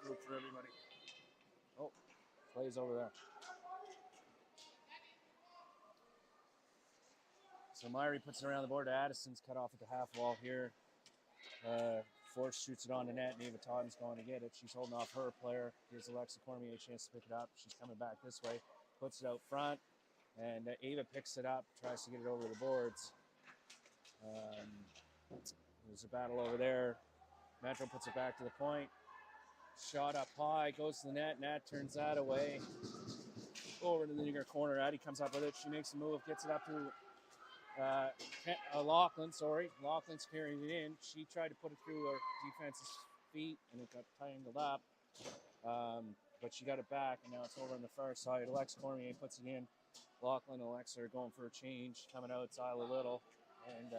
group for everybody. Oh, plays over there. So Myrie puts it around the board. Addison's cut off at the half wall here. Force shoots it on the net, and Ava Todd's going to get it. She's holding off her player. Gives Alexa Cormier a chance to pick it up. She's coming back this way. Puts it out front, and Ava picks it up, tries to get it over the boards. There's a battle over there. Metro puts it back to the point. Shot up high, goes to the net. Nat turns that away. Over to the near corner. Addie comes up with it. She makes a move, gets it up to Lachlan. Lachlan's carrying it in. She tried to put it through her defense's feet, and it got tangled up. But she got it back, and now it's over on the far side. Alexa Cormier puts it in. Lachlan and Alexa are going for a change, coming outside a little. And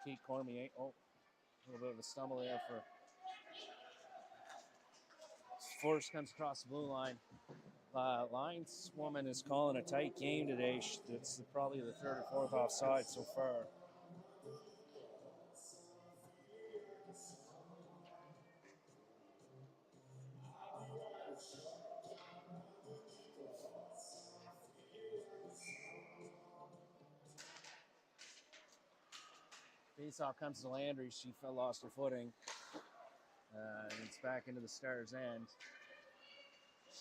Kate Cormier, a little bit of a stumble there for Forrest comes across the blue line. Lineswoman is calling a tight game today. It's probably the third or fourth offside so far. Faceoff comes to Landry. She lost her footing. And it's back into the Stars' end.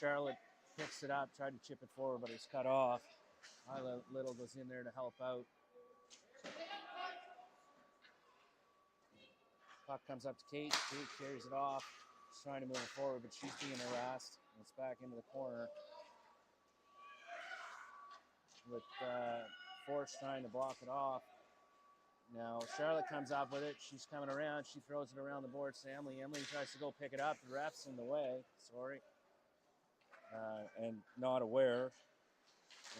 Charlotte picks it up, tried to chip it forward, but it's cut off. Isla Little goes in there to help out. Puck comes up to Kate. Kate carries it off. She's trying to move it forward, but she's being harassed. And it's back into the corner. With Force trying to block it off. Now Charlotte comes up with it. She's coming around. She throws it around the boards to Emily. Emily tries to go pick it up. The ref's in the way. Sorry. And not aware.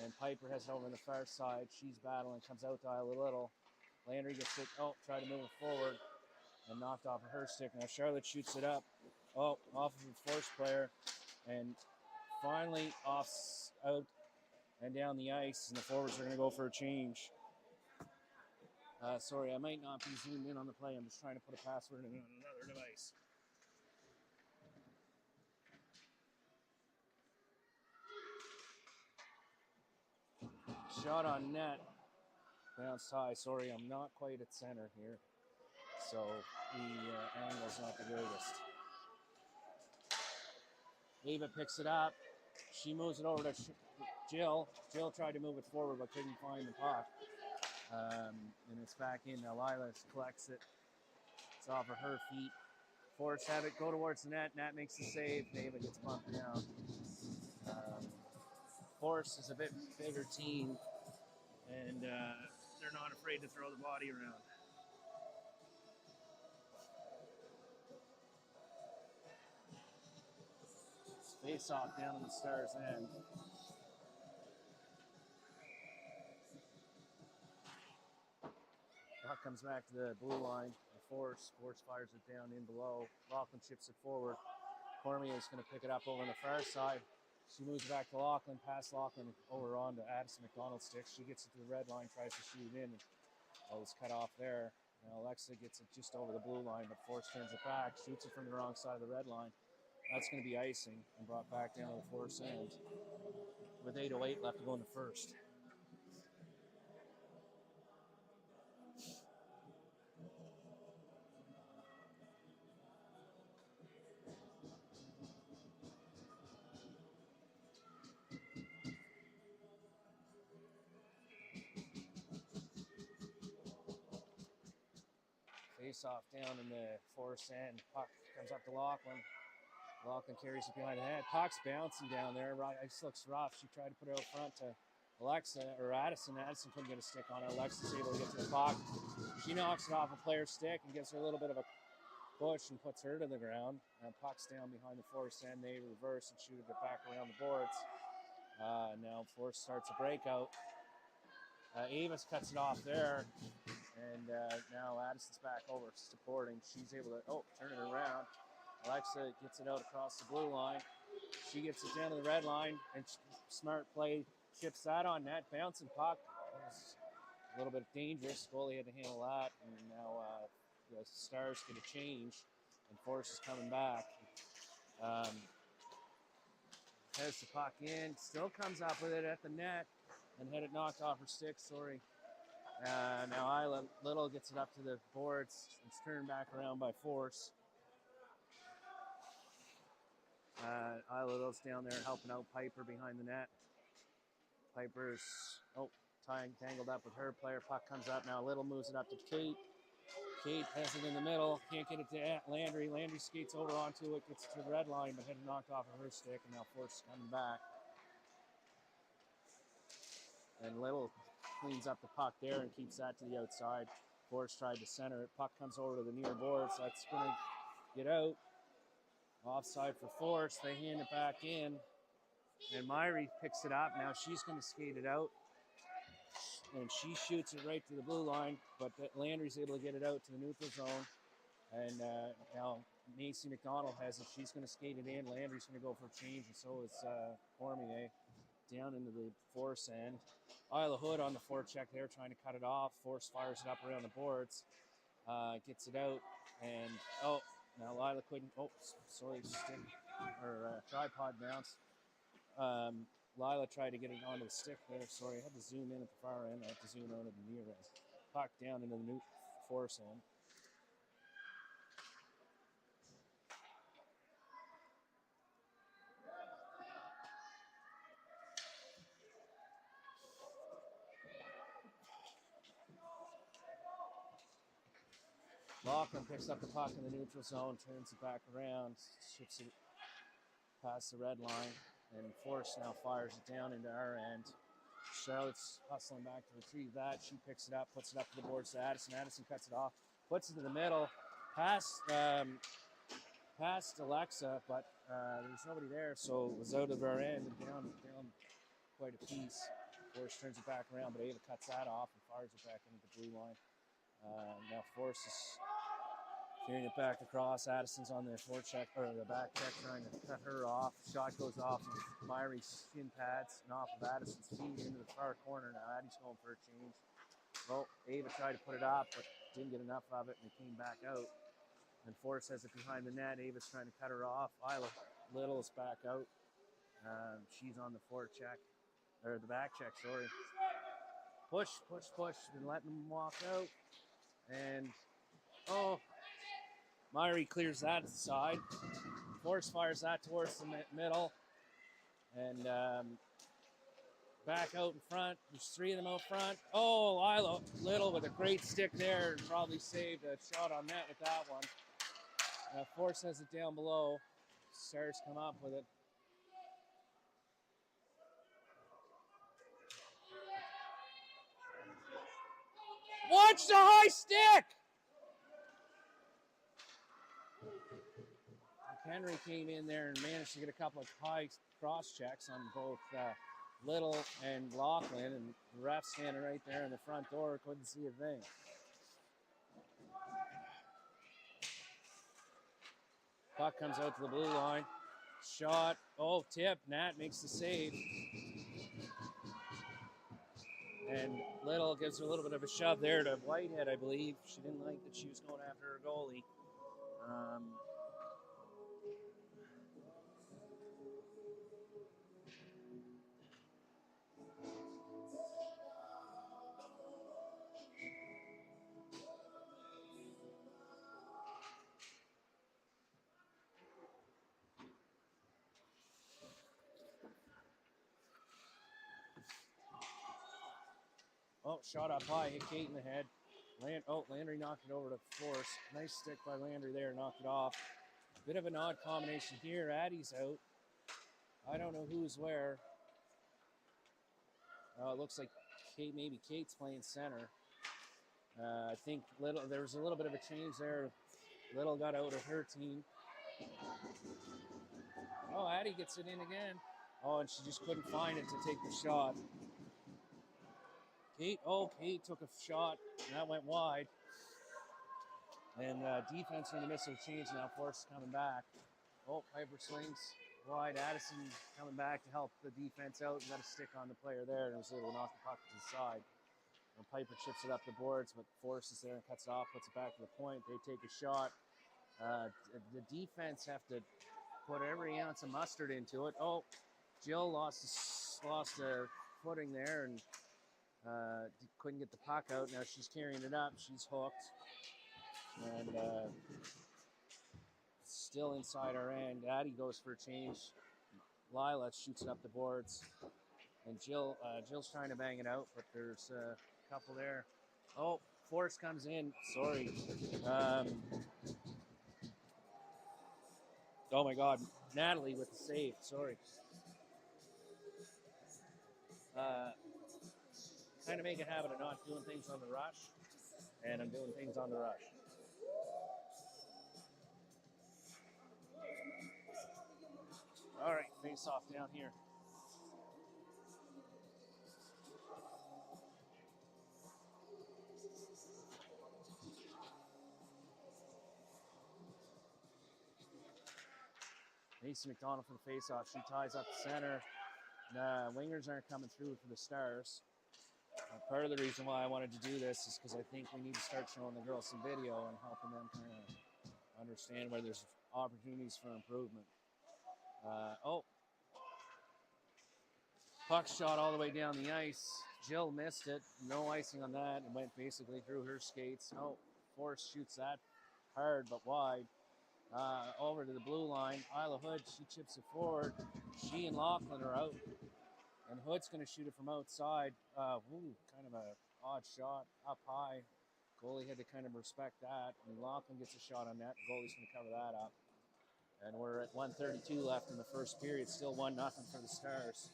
And Piper has it over on the far side. She's battling. Comes out to Isla Little. Landry gets it. Try to move it forward. And knocked off of her stick. Now Charlotte shoots it up. Off of the Force player. And finally out and down the ice. And the forwards are going to go for a change. Sorry, I might not be zoomed in on the play. I'm just trying to put a password in on another device. Shot on net. Bounced high. Sorry, I'm not quite at center here. So the angle's not the greatest. Ava picks it up. She moves it over to Jill. Jill tried to move it forward but couldn't find the puck. And it's back in. Now Lila collects it. It's off of her feet. Forrest have it go towards the net. Nat makes the save. Ava gets bumped down. Forrest is a bit bigger team, and they're not afraid to throw the body around. Face off down on the Stars' end. Puck comes back to the blue line. Force fires it down in below. Lachlan chips it forward. Cormier is going to pick it up over on the far side. She moves it back to Lachlan, past Lachlan over on to Addison McDonald's stick. She gets it to the red line, tries to shoot it in. It was cut off there. Now Alexa gets it just over the blue line, but Force turns it back, shoots it from the wrong side of the red line. That's going to be icing and brought back down to the Force end with 8:08 left to go in the first. Face off down in the Force end. Puck comes up to Lachlan. Lachlan carries it behind the head. Puck's bouncing down there. Ice looks rough. She tried to put it out front to Alexa or Addison. Addison couldn't get a stick on it. Alexa's able to get to the puck. She knocks it off a player's stick and gives her a little bit of a push and puts her to the ground. And puck's down behind the Force end. They reverse and shoot it back around the boards. Now Force starts a breakout. Avis cuts it off there. And now Addison's back over supporting. She's able to turn it around. Alexa gets it out across the blue line. She gets it down to the red line, and smart play chips that on net. Bouncing puck. It was a little bit dangerous. Goalie had to handle that, and now the Stars get a change, and Force is coming back. the puck in, still comes up with it at the net, and had it knocked off her stick, sorry. Now Isla Little gets it up to the boards. It's turned back around by Force. Isla Little's down there helping out Piper behind the net. Piper's, tangled up with her player. Puck comes up now. Little moves it up to Kate. Kate has it in the middle. Can't get it to Landry. Landry skates over onto it, gets to the red line, but had it knocked off of her stick, and now Force is coming back. And Little cleans up the puck there and keeps that to the outside. Force tried to center it. Puck comes over to the near boards. That's going to get out. Offside for Force. They hand it back in. And Myrie picks it up. Now she's going to skate it out. And she shoots it right to the blue line. But Landry's able to get it out to the neutral zone. And now Macy McDonald has it. She's going to skate it in. Landry's going to go for a change. And so is Cormier down into the Force end. Isla Hood on the forecheck there, trying to cut it off. Force fires it up around the boards, gets it out, and now Lila couldn't. Tripod bounce. Lila tried to get it onto the stick there. Sorry, I had to zoom in at the far end. I have to zoom out at the near end. Puck down into the new Force end. Lachlan picks up the puck in the neutral zone, turns it back around, ships it past the red line, and Force now fires it down into our end. Charlotte's hustling back to retrieve that. She picks it up, puts it up to the boards to Addison. Addison cuts it off, puts it in the middle, past Alexa, but there's nobody there, so it was out of our end and down quite a piece. Force turns it back around, but Ava cuts that off and fires it back into the blue line. Now Force is carrying it back across. Addison's on the forecheck or the back check, trying to cut her off. Shot goes off of Myrie's shin pads and off of Addison's feet into the far corner. Now Addie's going for a change. Well, Ava tried to put it up, but didn't get enough of it, and it came back out. And Force has it behind the net. Ava's trying to cut her off. Isla Little is back out. She's on the forecheck, or the back check, sorry. Push, and letting them walk out. And, Myrie clears that side. Force fires that towards the middle. And back out in front. There's three of them out front. Isla Little with a great stick there. And probably saved a shot on net with that one. Force has it down below. Stars come up with it. Watch the high stick! Henry came in there and managed to get a couple of high cross checks on both Little and Lachlan, and the ref standing right there in the front door couldn't see a thing. Puck comes out to the blue line. Shot. Tip. Nat makes the save. And Little gives her a little bit of a shove there to Whitehead, I believe. She didn't like that she was going after her goalie. Shot up high, hit Kate in the head. Landry knocked it over to Force. Nice stick by Landry there, knocked it off. Bit of an odd combination here. Addie's out. I don't know who's where. It looks like maybe Kate's playing center. I think there was a little bit of a change there. Little got out of her team. Addie gets it in again. And she just couldn't find it to take the shot. Kate took a shot, and that went wide. And defense in the midst of a change now. Force coming back. Piper swings wide. Addison coming back to help the defense out. Got a stick on the player there, and was able to knock the puck to the side. And Piper chips it up the boards, but Force is there and cuts it off, puts it back to the point. They take a shot. The defense have to put every ounce of mustard into it. Jill lost a footing there and couldn't get the puck out. Now she's carrying it up. She's hooked. And still inside our end. Addie goes for a change. Lila shoots it up the boards. And Jill's trying to bang it out, but there's a couple there. Oh, Forrest comes in. Sorry. Oh my God. Natalie with the save. Sorry. Kind of make a habit of not doing things on the rush. And I'm doing things on the rush. All right, face off down here. Macy McDonald for the face-off. She ties up the center. The wingers aren't coming through for the Stars. Part of the reason why I wanted to do this is because I think we need to start showing the girls some video and helping them kind of understand where there's opportunities for improvement. Puck shot all the way down the ice. Jill missed it. No icing on that. It went basically through her skates. Oh, Forrest shoots that hard but wide. Over to the blue line. Isla Hood, she chips it forward. She and Lachlan are out. And Hood's going to shoot it from outside. Kind of a odd shot up high. Goalie had to kind of respect that. And Lachlan gets a shot on that. The goalie's going to cover that up. And we're at 1:32 left in the first period. Still 1-0 for the Stars.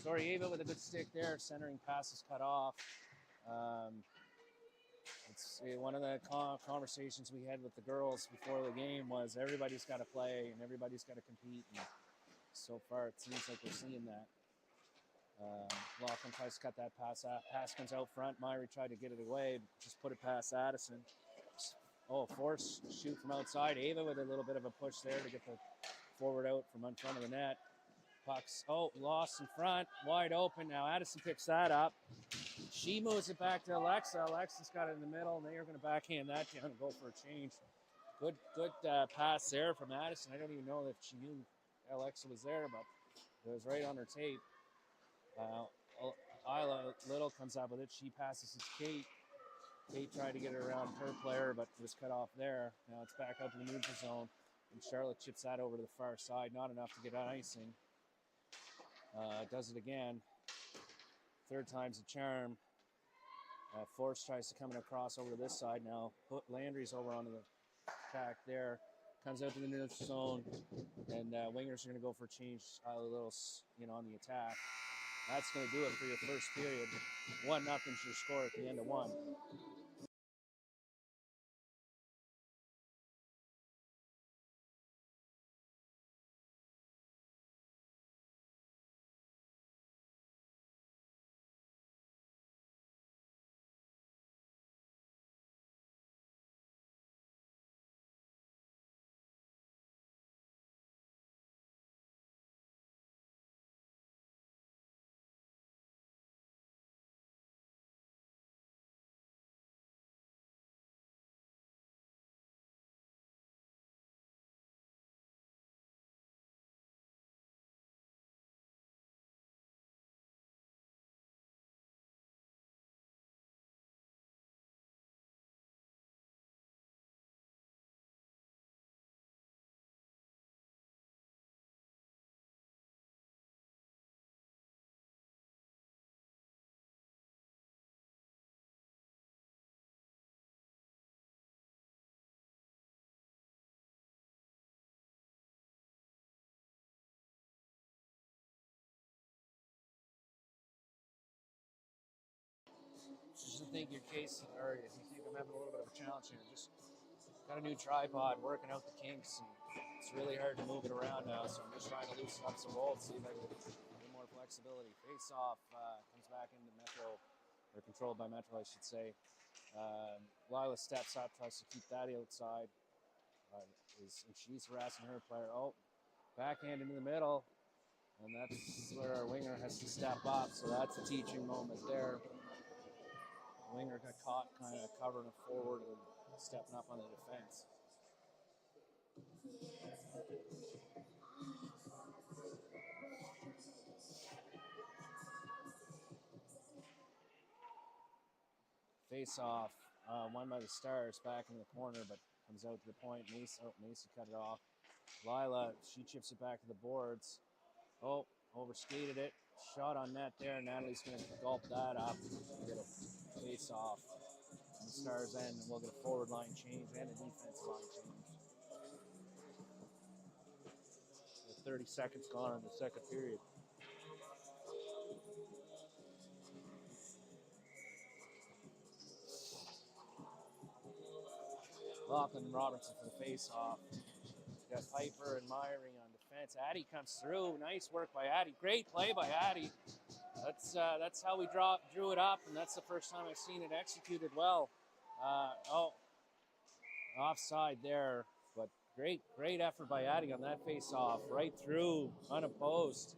Sorry, Ava with a good stick there. Centering pass is cut off. It's one of the conversations we had with the girls before the game was everybody's got to play and everybody's got to compete. And so far, it seems like we're seeing that. Lachlan tries to cut that pass out. Pass comes out front. Myrie tried to get it away, just put it past Addison. Oh, Force shoot from outside. Ava with a little bit of a push there to get the forward out from in front of the net. Puck's, lost in front, wide open. Now Addison picks that up. She moves it back to Alexa. Alexa's got it in the middle, and they are going to backhand that down and go for a change. Good pass there from Addison. I don't even know if she knew Alexa was there, but it was right on her tape. Isla Little comes up with it. She passes to Kate. Kate tried to get it around her player, but was cut off there. Now it's back up to the neutral zone, and Charlotte chips that over to the far side. Not enough to get icing. Does it again. Third time's a charm. Forrest tries to come across over to this side now. Landry's over onto the track there. Comes out to the neutral zone, and wingers are going to go for a change. A little, on the attack. That's going to do it for your first period. 1-0 is your score at the end of one. Just to think your case, or if you think I'm having a little bit of a challenge here, just got a new tripod, working out the kinks, and it's really hard to move it around now, so I'm just trying to loosen up some bolts, see if I can get more flexibility. Face off, comes back into Metro, or controlled by Metro, I should say. Lila steps up, tries to keep that outside. And she's harassing her player. Oh, backhand into the middle, and that's where our winger has to step up, so that's a teaching moment there. The winger got caught kind of covering it forward and stepping up on the defense. Face off, won by the Stars, back in the corner, but comes out to the point. Macy cut it off. Lila, she chips it back to the boards. Oh, overskated it. Shot on net there. Natalie's going to gulp that up. Get a face off on the Stars end, and we'll get a forward line change and a defensive line change. 30 seconds gone in the second period. Lachlan Robinson for the face-off. Got Piper and Myrie on defense. Addie comes through. Nice work by Addie. Great play by Addie. That's how we drew it up, and that's the first time I've seen it executed well. Offside there, but great effort by Addie on that face-off. Right through, unopposed.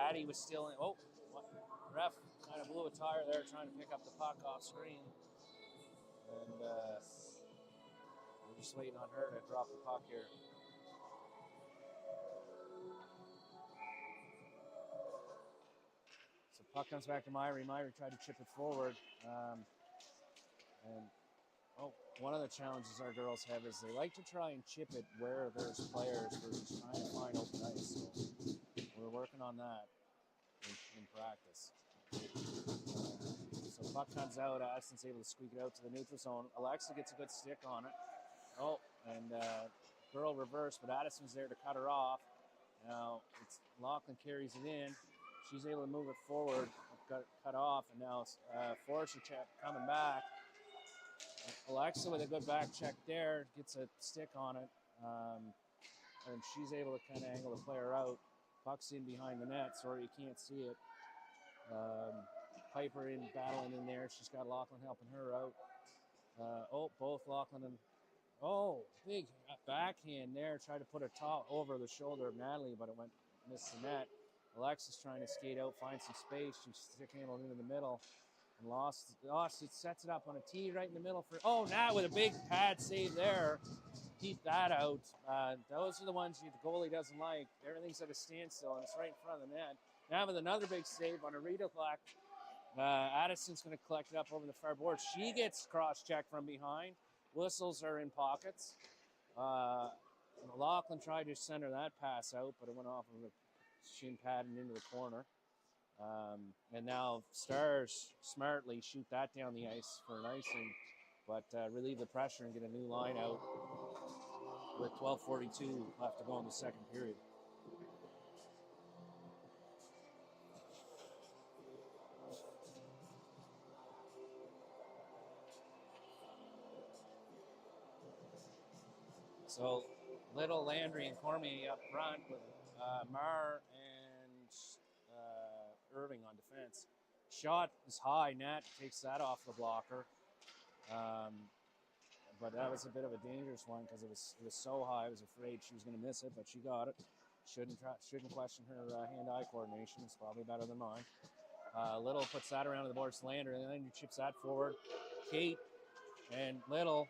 Addie was still in. Oh, ref kind of blew a tire there, trying to pick up the puck off screen. And we're just waiting on her to drop the puck here. So puck comes back to Myrie. Myrie tried to chip it forward. One of the challenges our girls have is they like to try and chip it where there's players. We're just trying to find open ice. So we're working on that in practice. So puck comes out. Addison's able to squeak it out to the neutral zone. Alexa gets a good stick on it. Oh, and girl reverse, but Addison's there to cut her off. Now Lachlan carries it in. She's able to move it forward, got cut off, and now it's Forrester coming back. Alexa with a good back check there, gets a stick on it, and she's able to kind of angle the player out. Puck's in behind the net, sorry you can't see it. Piper battling in there. She's got Lachlan helping her out. Both Lachlan and big backhand there. Tried to put a top over the shoulder of Natalie, but it missed the net. Alexis trying to skate out, find some space. She's stick-handled into the middle and lost it. Sets it up on a tee right in the middle for now with a big pad save there. Keep that out. Those are the ones the goalie doesn't like. Everything's at a standstill, and it's right in front of the net. Now with another big save on a redeflect. Addison's going to collect it up over the far board. She gets cross-checked from behind. Whistles are in pockets. Lachlan tried to center that pass out, but it went off of a shin pad and into the corner. And now Stars smartly shoot that down the ice for an icing, but relieve the pressure and get a new line out with 12:42 left to go in the second period. So Little, Landry, and Cormier up front with Marr and Irving on defense. Shot is high. Nat takes that off the blocker. But that was a bit of a dangerous one because it was so high. I was afraid she was going to miss it, but she got it. Shouldn't question her hand-eye coordination. It's probably better than mine. Little puts that around the boards to Landry, and then he chips that forward. Kate and Little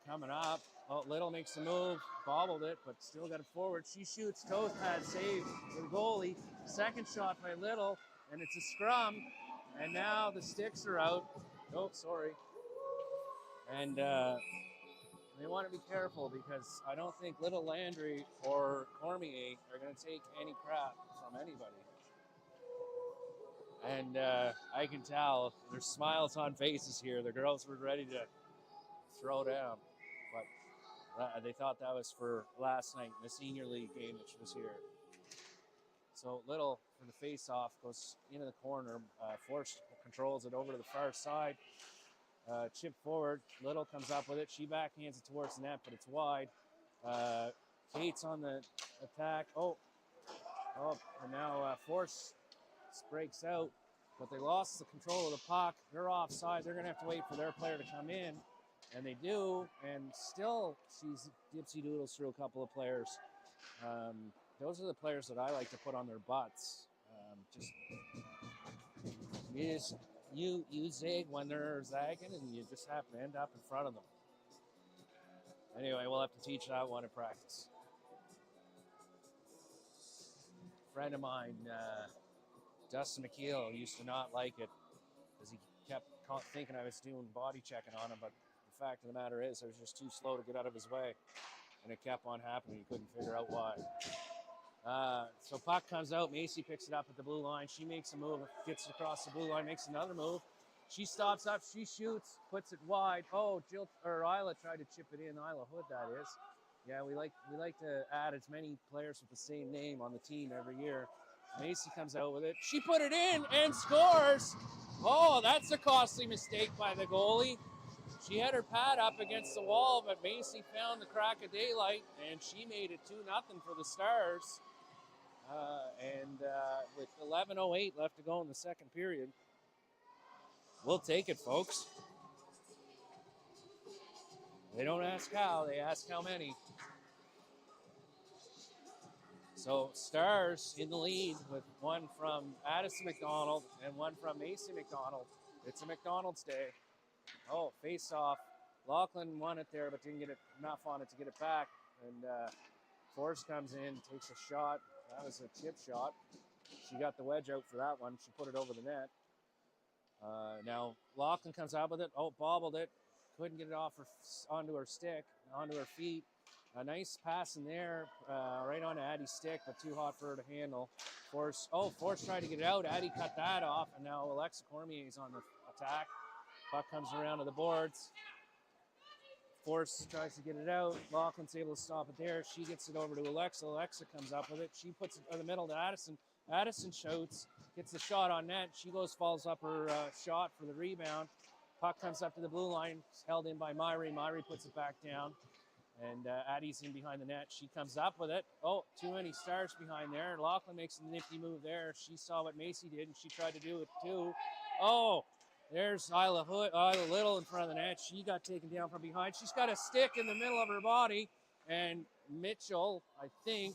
coming up. Little makes the move, bobbled it, but still got it forward. She shoots, toes pad, save for the goalie. Second shot by Little, and it's a scrum. And now the sticks are out. Oh, sorry. And they want to be careful because I don't think Little, Landry or Cormier are going to take any crap from anybody. And I can tell there's smiles on faces here. The girls were ready to throw down. But they thought that was for last night, the senior league game, which was here. So Little for the face-off, goes into the corner. Force controls it over to the far side. Chip forward. Little comes up with it. She backhands it towards the net, but it's wide. Kate's on the attack. And now Force breaks out, but they lost the control of the puck. They're offside. They're going to have to wait for their player to come in, and they do, and still she's dipsy doodles through a couple of players. Those are the players that I like to put on their butts. You zig when they're zagging, and you just have to end up in front of them. Anyway, we'll have to teach that one in practice. A friend of mine, Dustin McKeel, used to not like it because he kept thinking I was doing body checking on him, but the fact of the matter is I was just too slow to get out of his way, and it kept on happening. He couldn't figure out why. So puck comes out. Macy picks it up at the blue line. She makes a move, gets across the blue line, makes another move. She stops up. She shoots, puts it wide. Isla tried to chip it in. Isla Hood, that is. Yeah, we like to add as many players with the same name on the team every year. Macy comes out with it. She put it in and scores. Oh, that's a costly mistake by the goalie. She had her pad up against the wall, but Macy found the crack of daylight, and she made it 2-0 for the Stars. With 11:08 left to go in the second period, we'll take it, folks. They don't ask how, they ask how many. So Stars in the lead with one from Addison McDonald and one from Macy McDonald. It's a McDonald's day. Oh, face off. Lachlan won it there, but didn't get enough on it to get it back. And Forrest comes in, takes a shot. That was a chip shot. She got the wedge out for that one. She put it over the net. Now Lachlan comes out with it. Oh, bobbled it. Couldn't get it onto her stick, onto her feet. A nice pass in there, right on Addie's stick, but too hot for her to handle. Force tried to get it out. Addie cut that off, and now Alexa Cormier is on the attack. Puck comes around to the boards. Force tries to get it out. Lachlan's able to stop it there. She gets it over to Alexa. Alexa comes up with it. She puts it in the middle to Addison. Addison shoots, gets the shot on net. She follows up her shot for the rebound. Puck comes up to the blue line, held in by Myrie. Myrie puts it back down. And Addie's in behind the net. She comes up with it. Oh, too many Stars behind there. Lachlan makes a nifty move there. She saw what Macy did, and she tried to do it too. Oh, there's Isla Little in front of the net. She got taken down from behind. She's got a stick in the middle of her body. And Mitchell, I think,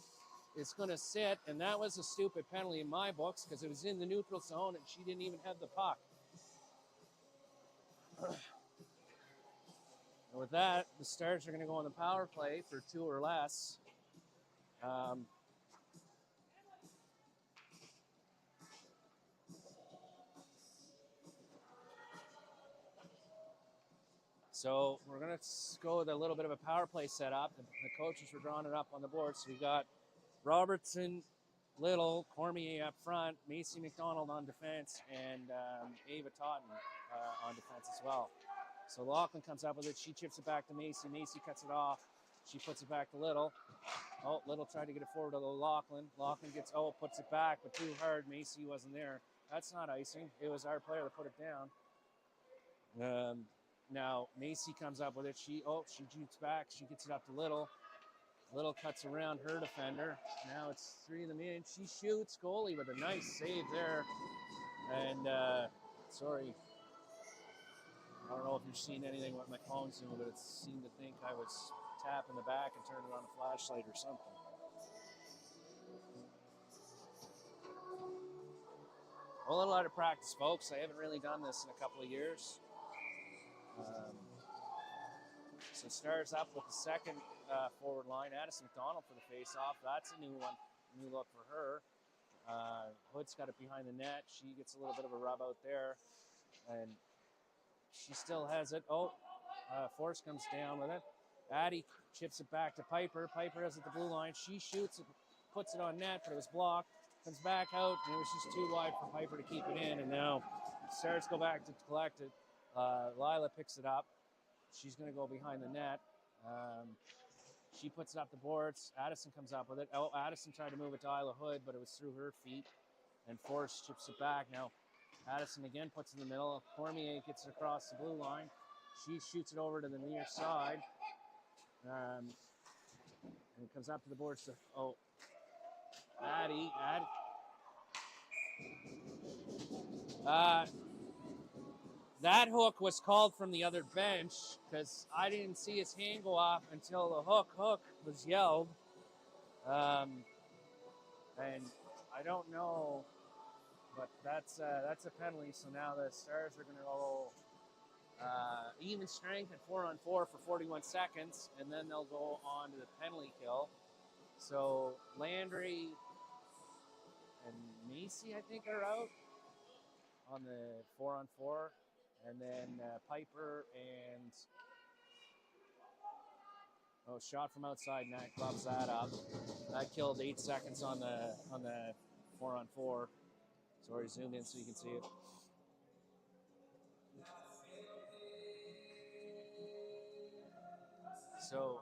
is going to sit. And that was a stupid penalty in my books because it was in the neutral zone, and she didn't even have the puck. And with that, the Stars are going to go on the power play for 2 or less. So we're going to go with a little bit of a power play setup. The coaches were drawing it up on the board. So we got Robertson, Little, Cormier up front, Macy McDonald on defense, and Ava Totten on defense as well. So Lachlan comes up with it. She chips it back to Macy. Macy cuts it off. She puts it back to Little. Oh, Little tried to get it forward to Lachlan. Lachlan puts it back, but too hard. Macy wasn't there. That's not icing. It was our player that put it down. Now Macy comes up with it. She shoots back. She gets it up to Little. Little cuts around her defender. Now it's 3 in the min. She shoots. Goalie with a nice save there. And sorry. I don't know if you've seen anything with my phone's doing, but it seemed to think I was tapping the back and turning on a flashlight or something. Well, a little out of practice, folks. I haven't really done this in a couple of years. So Stars up with the second forward line. Addison McDonald for the face-off. That's a new one, new look for her. Hood's got it behind the net. She gets a little bit of a rub out there. And she still has it. Force comes down with it. Addie chips it back to Piper. Piper has it at the blue line. She shoots it, puts it on net, but it was blocked. Comes back out, and it was just too wide for Piper to keep it in. And now Stars go back to collect it. Lila picks it up. She's going to go behind the net. She puts it up the boards. Addison comes up with it. Addison tried to move it to Isla Hood, but it was through her feet. and Force chips it back. Now Addison again puts it in the middle. Cormier gets it across the blue line. She shoots it over to the near side. And it comes up to the boards. That hook was called from the other bench because I didn't see his hand go off until the hook was yelled. And I don't know, but that's a penalty. So now the Stars are going to go even strength at 4-on-4 for 41 seconds, and then they'll go on to the penalty kill. So Landry and Macy, I think, are out on the 4-on-4, and then Piper and shot from outside, and that gloves that up. That killed 8 seconds on the 4-on-4. Sorry, zoom in so you can see it. So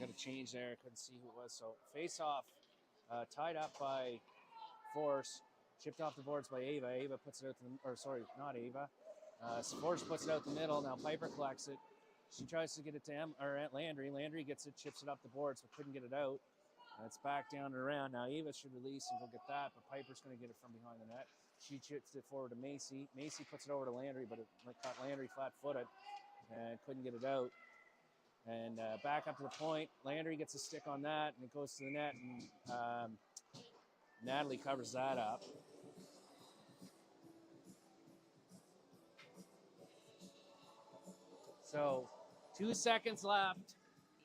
got a change there. Couldn't see who it was. So face off, tied up by Force, chipped off the boards by Ava. Ava puts it out to the, or sorry, not Ava. So Force puts it out the middle. Now Piper collects it. She tries to get it to Landry. Landry gets it, chips it up the boards, but couldn't get it out. It's back down and around. Now Ava should release and go get that, but Piper's going to get it from behind the net. She chips it forward to Macy. Macy puts it over to Landry, but it caught Landry flat-footed and couldn't get it out. And back up to the point. Landry gets a stick on that, and it goes to the net, and Natalie covers that up. So 2 seconds left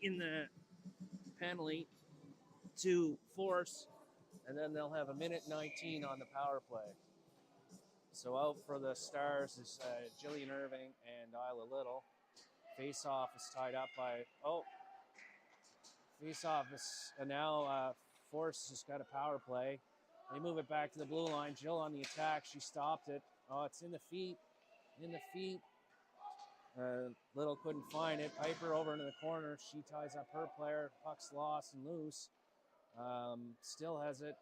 in the penalty to Force, and then they'll have 1:19 on the power play. So out for the Stars is Jillian Irving and Isla Little. Face-off is tied up by, face-off is, and now Force has got a power play. They move it back to the blue line. Jill on the attack. She stopped it. It's in the feet. Little couldn't find it. Piper over into the corner. She ties up her player. Puck's lost and loose. Still has it.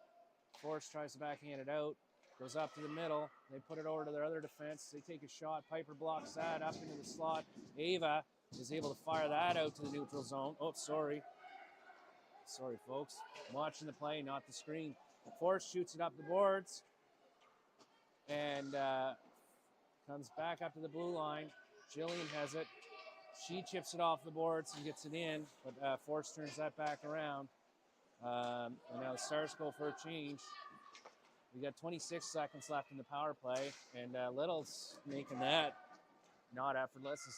Force tries to backhand it out. Goes up to the middle. They put it over to their other defense. They take a shot. Piper blocks that up into the slot. Ava is able to fire that out to the neutral zone. Sorry. Sorry, folks. I'm watching the play, not the screen. Force shoots it up the boards and comes back up to the blue line. Jillian has it. She chips it off the boards and gets it in, but Force turns that back around. And now the Stars go for a change. We got 26 seconds left in the power play, and Little's making that not effortless as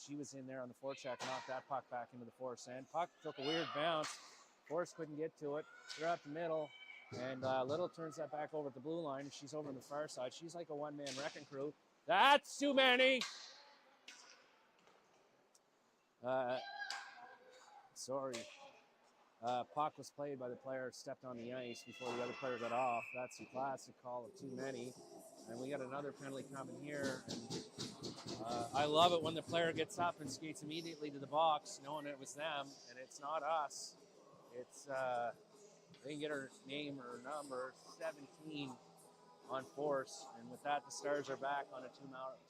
she was in there on the forecheck, knocked that puck back into the Force end. Puck took a weird bounce. Force couldn't get to it. They're up the middle, and Little turns that back over at the blue line, and she's over on the far side. She's like a one-man wrecking crew. That's too many! Sorry. Puck was played by the player who stepped on the ice before the other player got off. That's a classic call of too many. And we got another penalty coming here. And I love it when the player gets up and skates immediately to the box, knowing it was them, and it's not us. It's, they get her name or number, 17 on Force. And with that, the Stars are back on a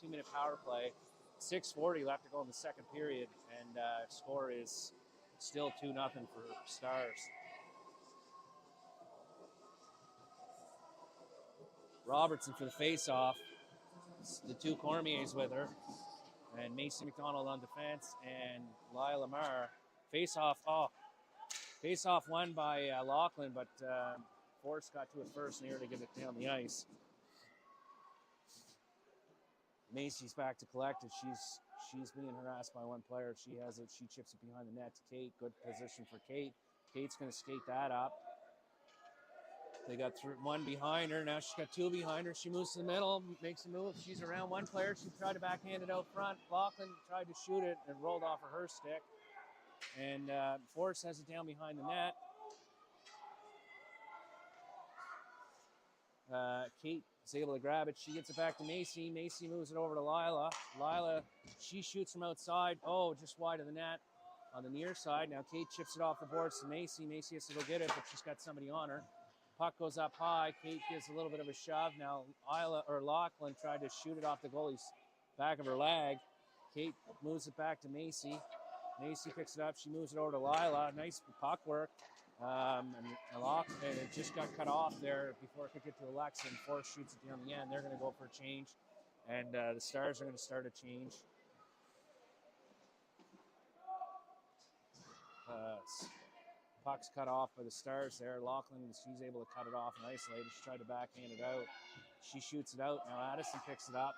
2-minute power play. 6:40 left to go in the second period, and score is still 2-0 for Stars. Robertson for the face-off. The two Cormiers with her, and Macy McDonald on defense, and Lila Lamar. Face-off won by Lachlan, but Force got to it first and here to get it down the ice. Macy's back to collect it. She's being harassed by one player. She has it. She chips it behind the net to Kate. Good position for Kate. Kate's going to skate that up. They got one behind her. Now she's got two behind her. She moves to the middle, makes a move. She's around one player. She tried to backhand it out front. Lachlan tried to shoot it and rolled off of her stick. And Force has it down behind the net. Kate is able to grab it. She gets it back to Macy. Macy moves it over to Lila. Lila, she shoots from outside. Oh, just wide of the net on the near side. Now Kate chips it off the boards to Macy. Macy has to go get it, but she's got somebody on her. Puck goes up high. Kate gives a little bit of a shove. Now Lachlan tried to shoot it off the goalie's back of her leg. Kate moves it back to Macy. Macy picks it up. She moves it over to Lila. Nice puck work. And it just got cut off there before it could get to Alexa, and Forrest shoots it down the end. They're going to go for a change, and the Stars are going to start a change. Puck's cut off by the Stars there. Lachlan, she's able to cut it off and isolate it. She tried to backhand it out. She shoots it out. Now Addison picks it up.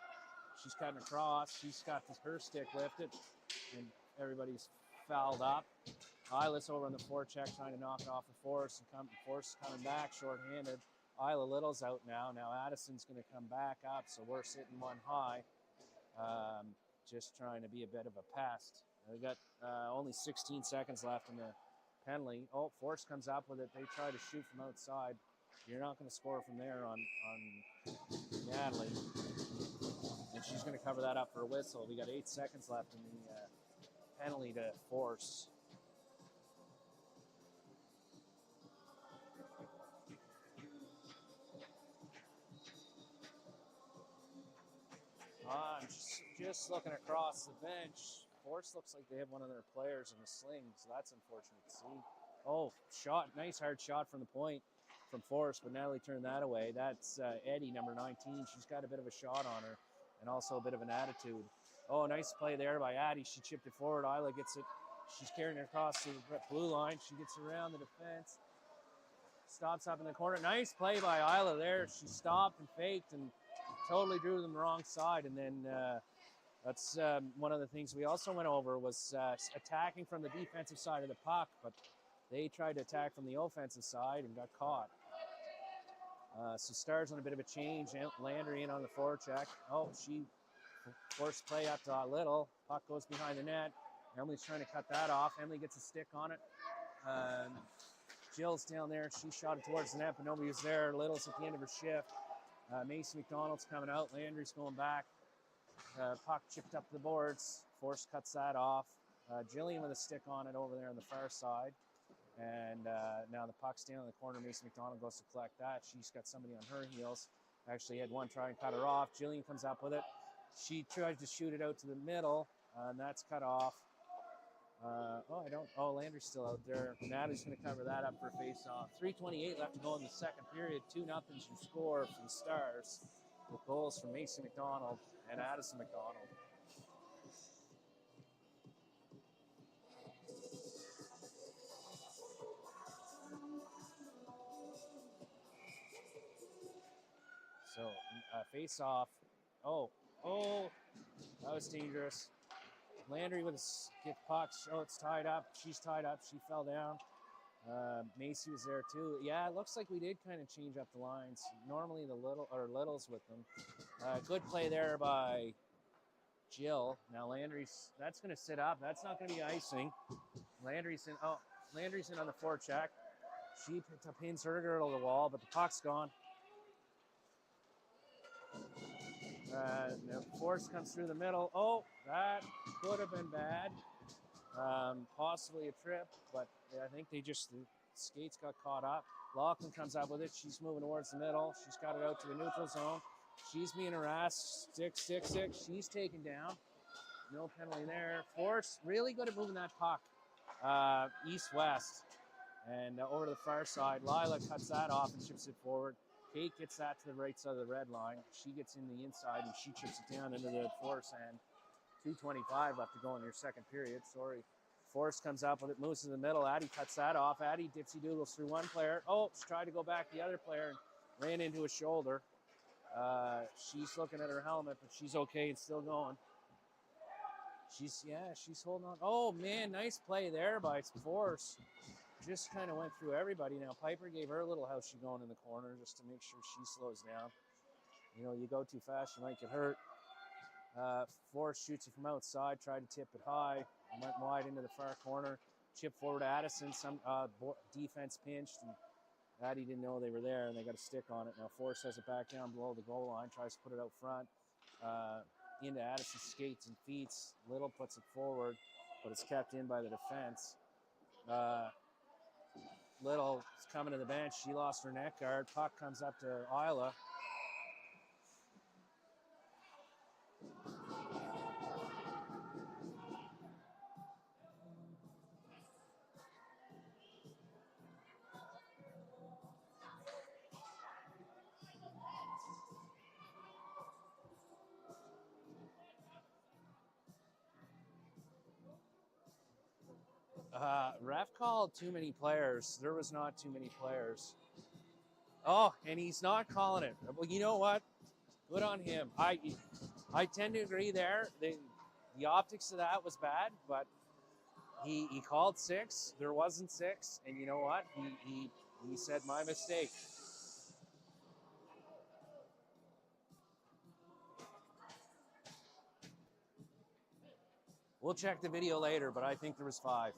She's cutting across. She's got her stick lifted, and everybody's fouled up. Isla's over on the forecheck trying to knock it off of Forrest, and Forrest coming back shorthanded. Isla Little's out now. Now Addison's going to come back up, so we're sitting one high, just trying to be a bit of a pest. We got only 16 seconds left in the penalty. Oh, Forrest comes up with it. They try to shoot from outside. You're not going to score from there on Natalie. And she's going to cover that up for a whistle. We got 8 seconds left in the penalty to force. I'm just looking across the bench. Force looks like they have one of their players in the sling, so that's unfortunate to see. Oh, shot, nice hard shot from the point from Forrest, but Natalie turned that away. That's Eddie, number 19. She's got a bit of a shot on her and also a bit of an attitude. Oh, nice play there by Addie. She chipped it forward. Isla gets it. She's carrying it across the blue line. She gets around the defense. Stops up in the corner. Nice play by Isla there. She stopped and faked and totally drew them the wrong side. And then that's one of the things we also went over was attacking from the defensive side of the puck, but they tried to attack from the offensive side and got caught. So Stars on a bit of a change. Landry in on the forecheck. Oh, she forced play up to Little. Puck goes behind the net. Emily's trying to cut that off. Emily gets a stick on it. Jill's down there. She shot it towards the net, but nobody was there. Little's at the end of her shift. Macy McDonald's coming out. Landry's going back. Puck chipped up the boards. Force cuts that off. Jillian with a stick on it over there on the far side. And now the puck's down in the corner. Macy McDonald goes to collect that. She's got somebody on her heels. Actually had one try and cut her off. Jillian comes up with it. She tries to shoot it out to the middle, and that's cut off. Landry's still out there. Natalie's going to cover that up for a face-off. 3:28 left to go in the second period. 2-0 your score for the Stars, with goals from Macy McDonald and Addison McDonald. So, face-off. Oh, that was dangerous. Landry with a skip puck. Oh, it's tied up. She's tied up. She fell down. Macy was there too. Yeah, it looks like we did kind of change up the lines. Normally the Littles with them. Good play there by Jill. Now that's going to sit up. That's not going to be icing. Landry's in on the forecheck. She pins her girl to the wall, but the puck's gone. Force comes through the middle. Oh, that could have been bad. Possibly a trip, but I think the skates got caught up. Lachlan comes up with it. She's moving towards the middle. She's got it out to the neutral zone. She's being harassed. Stick. She's taken down. No penalty there. Force really good at moving that puck east-west. And over to the far side, Lila cuts that off and chips it forward. Kate gets that to the right side of the red line. She gets in the inside and she chips it down into the Force end. 2:25 left to go in your second period. Force comes up with it, moves to the middle. Addie cuts that off. Addie dipsy-doodles through one player. Oh, she tried to go back the other player and ran into a shoulder. She's looking at her helmet, but she's okay and still going. She's holding on. Oh, man, nice play there by Force. Just kind of went through everybody. Now, Piper gave her a little house going in the corner just to make sure she slows down. You know, you go too fast, you might get hurt. Forrest shoots it from outside, tried to tip it high, went wide into the far corner. Chip forward to Addison, some defense pinched, and Addy didn't know they were there, and they got a stick on it. Now Forrest has it back down below the goal line, tries to put it out front. Into Addison's skates and feet. Little puts it forward, but it's kept in by the defense. Little is coming to the bench. She lost her neck guard. Puck comes up to Isla. Ref called too many players. There was not too many players. Oh, and he's not calling it. Well, you know what? Good on him. I tend to agree there. The optics of that was bad, but he called 6. There wasn't 6, and you know what? He said my mistake. We'll check the video later, but I think there was 5.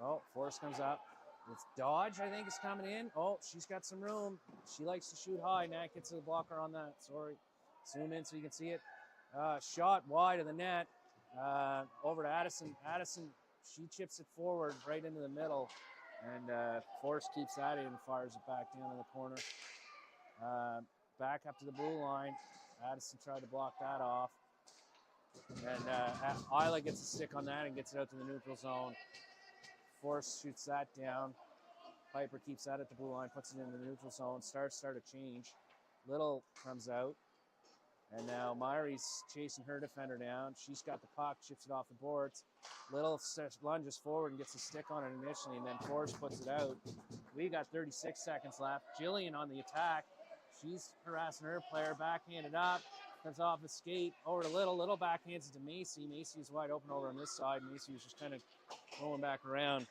Oh, Forrest comes up. It's Dodge, I think, is coming in. Oh, she's got some room. She likes to shoot high. Nat gets a blocker on that. Sorry. Zoom in so you can see it. Shot wide of the net. Over to Addison. Addison, she chips it forward right into the middle. And Forrest keeps that in and fires it back down in the corner. Back up to the blue line. Addison tried to block that off. And Isla gets a stick on that and gets it out to the neutral zone. Forrest shoots that down. Piper keeps that at the blue line, puts it in the neutral zone. Start a change. Little comes out. And now Myri's chasing her defender down. She's got the puck, chips it off the boards. Little lunges forward and gets a stick on it initially, and then Forrest puts it out. We got 36 seconds left. Jillian on the attack. She's harassing her player, backhanded up. Comes off the skate over to Little. Little backhands it to Macy. Macy is wide open over on this side. Macy was just kind of going back around.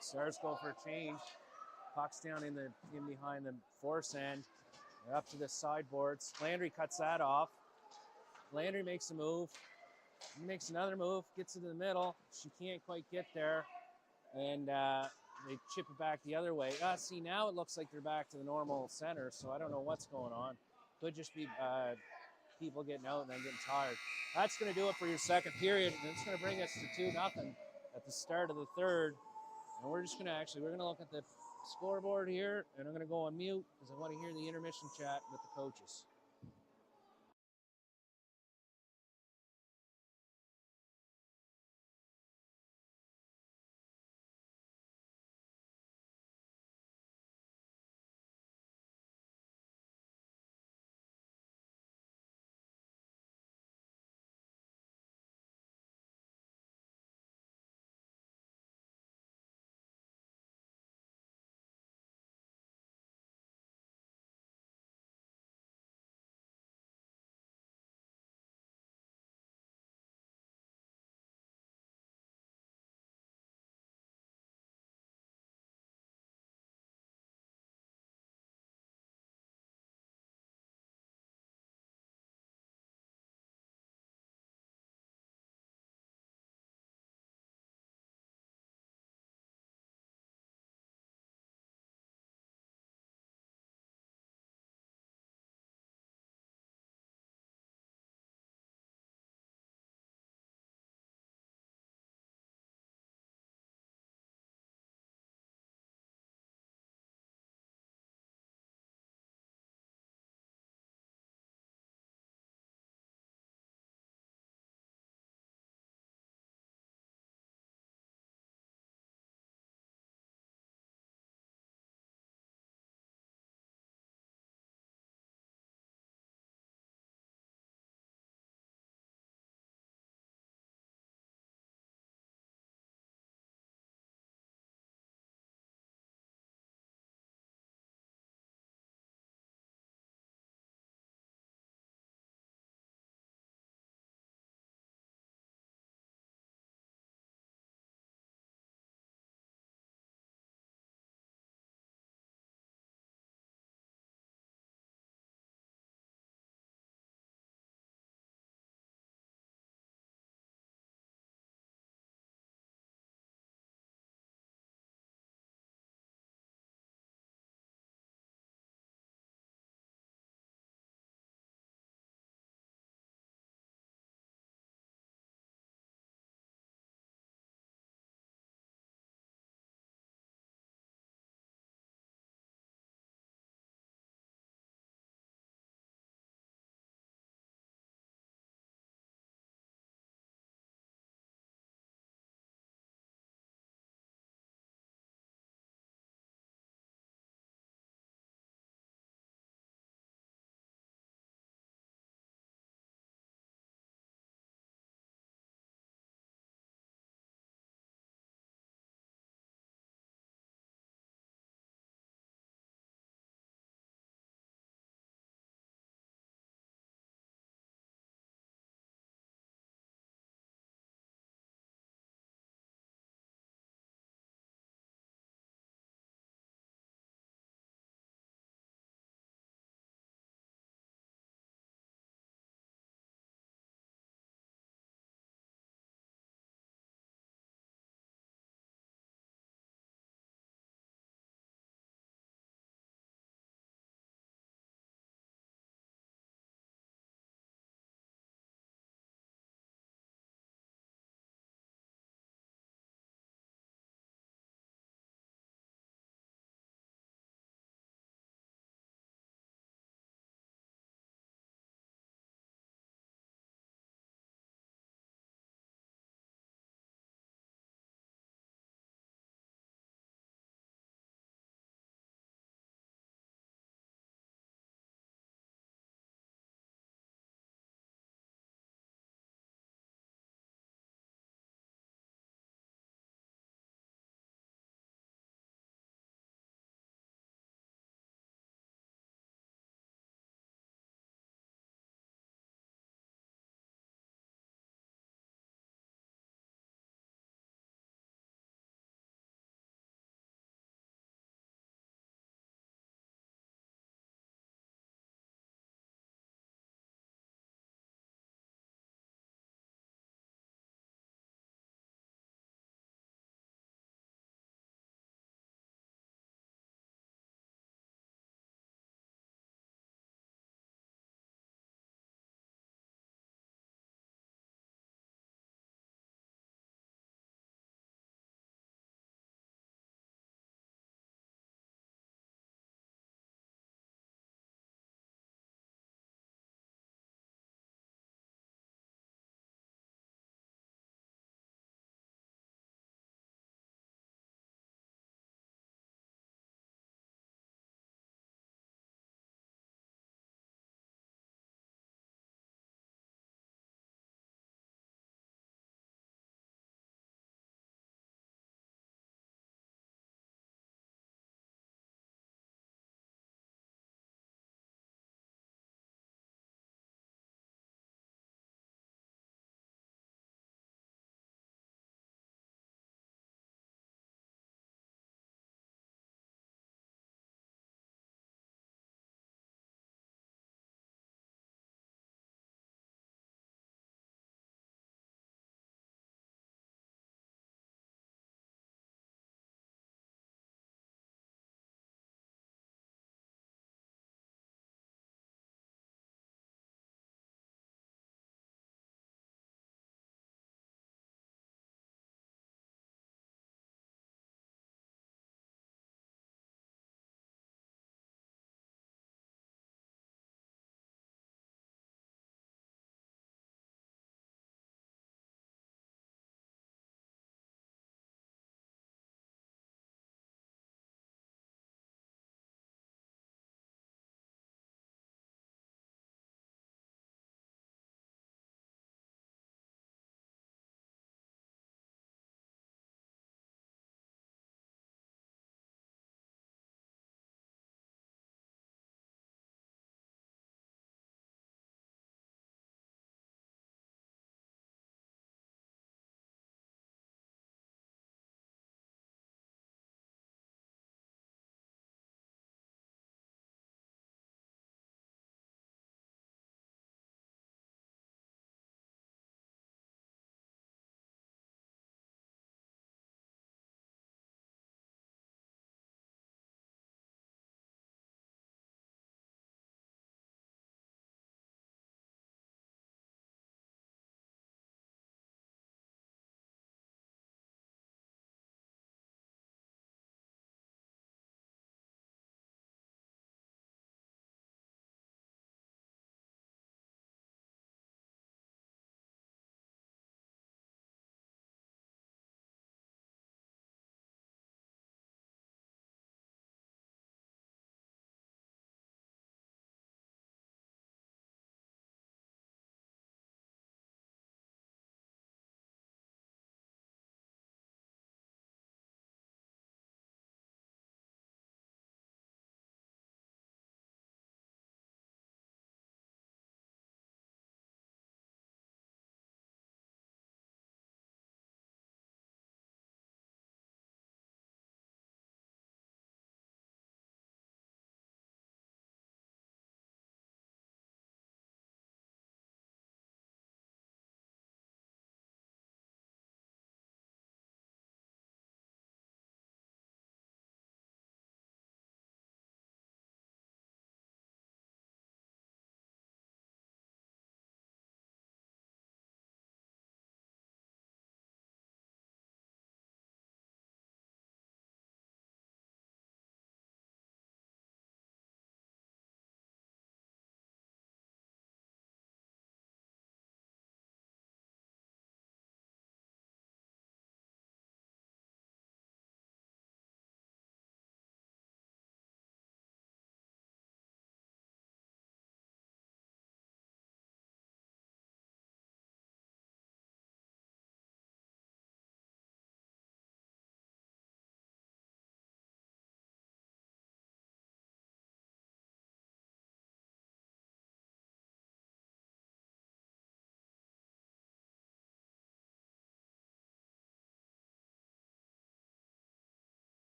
Stars go for a change. Puck's down in behind the Force end. They're up to the sideboards. Landry cuts that off. Landry makes a move. He makes another move. Gets it in the middle. She can't quite get there. And they chip it back the other way. See, now it looks like they're back to the normal center, so I don't know what's going on. Could just be people getting out and then getting tired. That's going to do it for your second period. And it's going to bring us to 2-0 at the start of the third. And we're just going to we're going to look at the scoreboard here, and I'm going to go on mute because I want to hear the intermission chat with the coaches.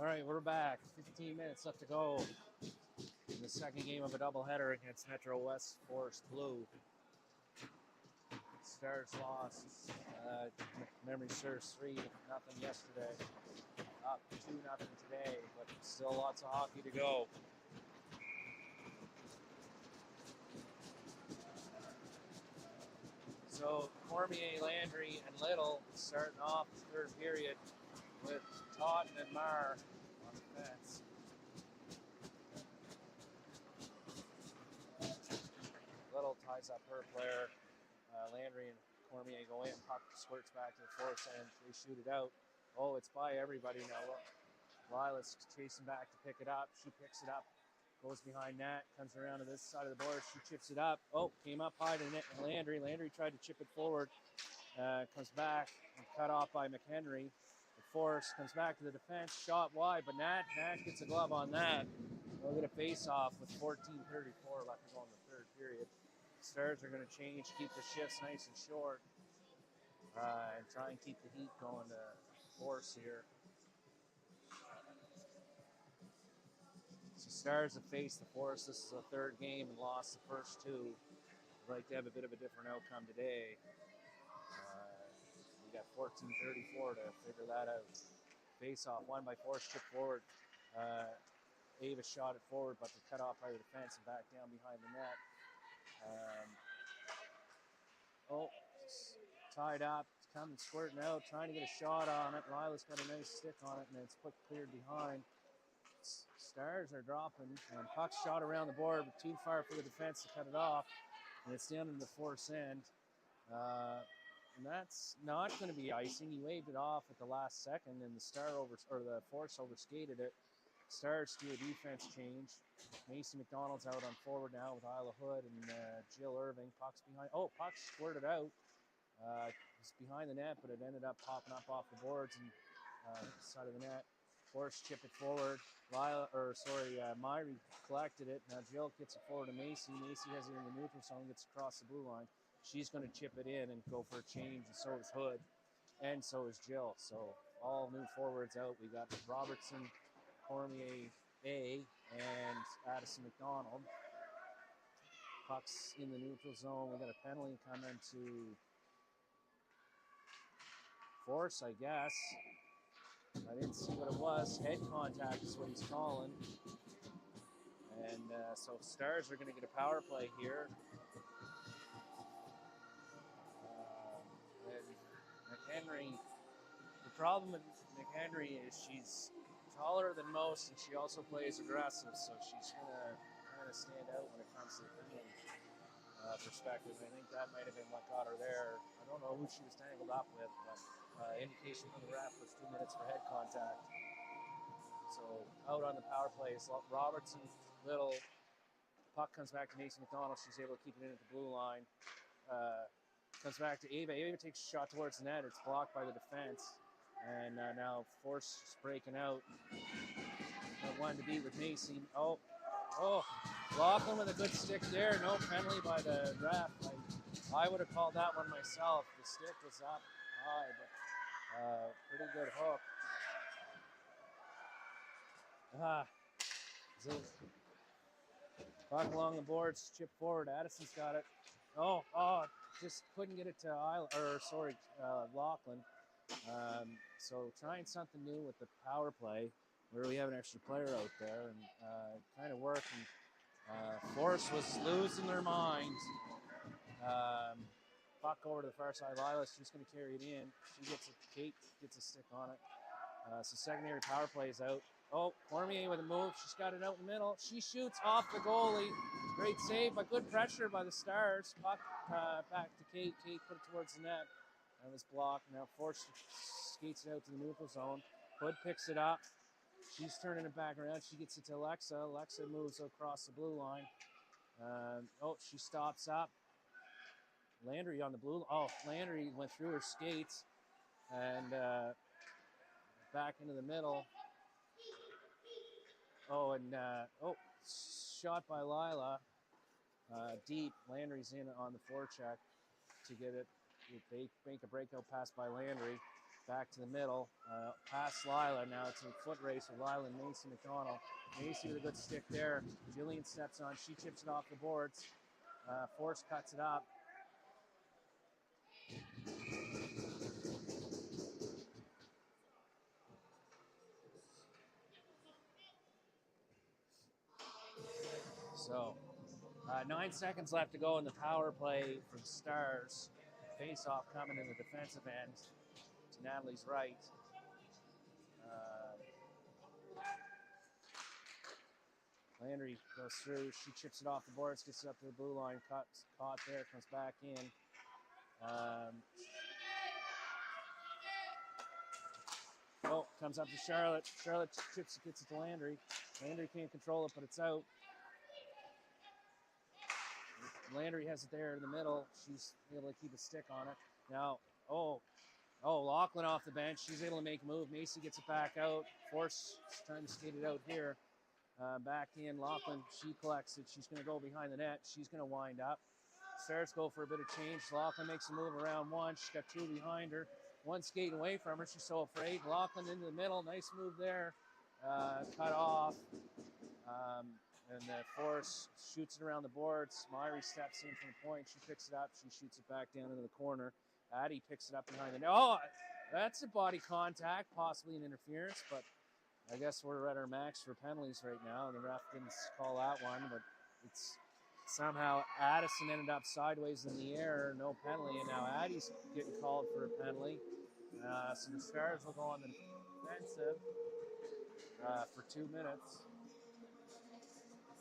All right, we're back. 15 minutes left to go in the second game of a doubleheader against Metro West Forest Blue. Stars lost, memory serves 3-0 yesterday. Up 2-0 today, but still lots of hockey to go. So Cormier, Landry, and Little starting off the third period with Totten and Marr on the fence. Little ties up her player. Landry and Cormier go in. Puck squirts back to the force end. They shoot it out. Oh, it's by everybody now. Lila's chasing back to pick it up. She picks it up, goes behind net, comes around to this side of the board. She chips it up. Oh, came up high to Landry. Landry tried to chip it forward. Comes back and cut off by McHenry. The force comes back to the defense. Shot wide, but Nat gets a glove on that. We'll get a face-off with 14:34 left to go in the third period. Stars are going to change, keep the shifts nice and short, and try and keep the heat going to force here. So Stars have faced the Force. This is the third game and lost the first two. I'd like to have a bit of a different outcome today. We got 14:34 to figure that out. Face-off, won by Force, chip forward. Ava shot it forward, but they cut off by the defense and back down behind the net. Tied up, it's coming, squirting out, trying to get a shot on it. Lila's got a nice stick on it, and it's cleared behind. Stars are dropping, and puck's shot around the board, but too far for the defense to cut it off, and it's down in the force end. And that's not going to be icing. He waved it off at the last second, and the Force overskated it. Stars do a defense change. Macy McDonald's out on forward now with Isla Hood and Jill Irving. Puck's behind. Oh, puck squirted out. It's behind the net, but it ended up popping up off the boards and hit the side of the net. Force chip it forward. Myrie collected it. Now Jill gets it forward to Macy. Macy has it in the neutral zone, gets across the blue line. She's going to chip it in and go for a change, and so is Hood, and so is Jill. So all new forwards out. We got Robertson, Cormier A, and Addison McDonald. Puck's in the neutral zone. We got a penalty coming to Force, I guess. I didn't see what it was. Head contact is what he's calling. And so Stars are going to get a power play here. And McHenry, the problem with McHenry is she's taller than most, and she also plays aggressive, so she's going to kind of stand out when it comes to the penalty perspective. I think that might have been what got her there. I don't know who she was tangled up with, but indication from the ref was 2 minutes for head contact. So out on the power play is Robertson, Little. Puck comes back to Mason McDonald. She's able to keep it in at the blue line. Comes back to Ava. Ava takes a shot towards the net. It's blocked by the defense. And now Force is breaking out. That one to beat with Macy. Oh, Lachlan with a good stick there. No penalty by the ref. I would have called that one myself. The stick was up high, but pretty good hook. So puck along the boards, chip forward. Addison's got it. Just couldn't get it to Lachlan. So trying something new with the power play, where we have an extra player out there, and kind of working. Force was losing their mind. Puck over to the far side. Lila's just going to carry it in. Kate gets a stick on it. So secondary power play is out. Oh, Cormier with a move. She's got it out in the middle. She shoots off the goalie. Great save, but good pressure by the Stars. Puck back to Kate. Kate put it towards the net. That was blocked. Now Force skates it out to the neutral zone. Hood picks it up. She's turning it back around. She gets it to Alexa. Alexa moves across the blue line. She stops up. Landry on the blue. Landry went through her skates and back into the middle. Shot by Lila. Deep. Landry's in on the forecheck to get it. They make a breakout pass by Landry. Back to the middle, past Lila. Now it's a foot race with Lila and Macy McDonald. Macy with a good stick there. Jillian steps on. She chips it off the boards. Force cuts it up. So 9 seconds left to go in the power play for the Stars. Face off coming in the defensive end to Natalie's right. Landry goes through. She chips it off the boards, gets it up to the blue line, caught there, comes back in. Comes up to Charlotte. Charlotte chips it, gets it to Landry. Landry can't control it, but it's out. Landry has it there in the middle. She's able to keep a stick on it. Now, Lachlan off the bench. She's able to make a move. Macy gets it back out. Force trying to skate it out here. Back in, Lachlan, she collects it. She's going to go behind the net. She's going to wind up. Stars go for a bit of change. Lachlan makes a move around one. She's got two behind her. One skating away from her. She's so afraid. Lachlan into the middle. Nice move there. Cut off. And the Force shoots it around the boards. Myrie steps in from the point. She picks it up. She shoots it back down into the corner. Addie picks it up behind the net. Oh, that's a body contact, possibly an interference, but I guess we're at our max for penalties right now. The ref didn't call that one, but it's somehow Addison ended up sideways in the air, no penalty, and now Addie's getting called for a penalty. So the Stars will go on the defensive for 2 minutes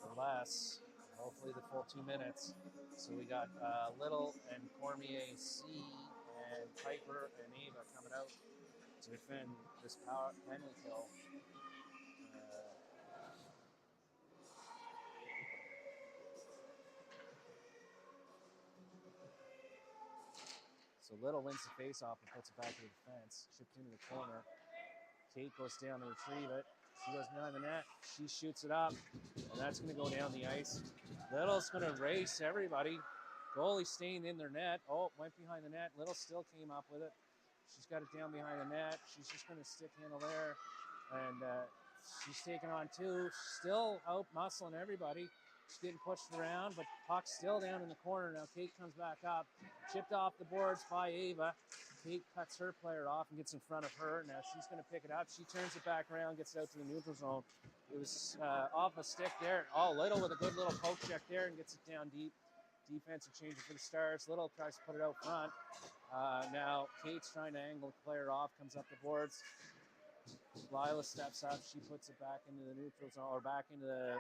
or less, hopefully the full 2 minutes. So we got Little and Cormier C and Piper and Ava coming out to defend this power penalty kill. So Little wins the face-off and puts it back to the defense. Chipped into the corner. Kate goes down to retrieve it. She goes behind the net. She shoots it up, and that's going to go down the ice. Little's going to race everybody. Goalie staying in their net. Oh, went behind the net. Little still came up with it. She's got it down behind the net. She's just going to stick handle there. And she's taking on two. Still out muscling everybody. She's getting pushed around, but puck's still down in the corner. Now Kate comes back up. Chipped off the boards by Ava. Kate cuts her player off and gets in front of her. Now she's going to pick it up. She turns it back around, gets it out to the neutral zone. It was off a stick there. Oh, Little with a good little poke check there and gets it down deep. Defensive change for the Stars. Little tries to put it out front. Now Kate's trying to angle the player off, comes up the boards. Lila steps up. She puts it back into the neutral zone, or back into the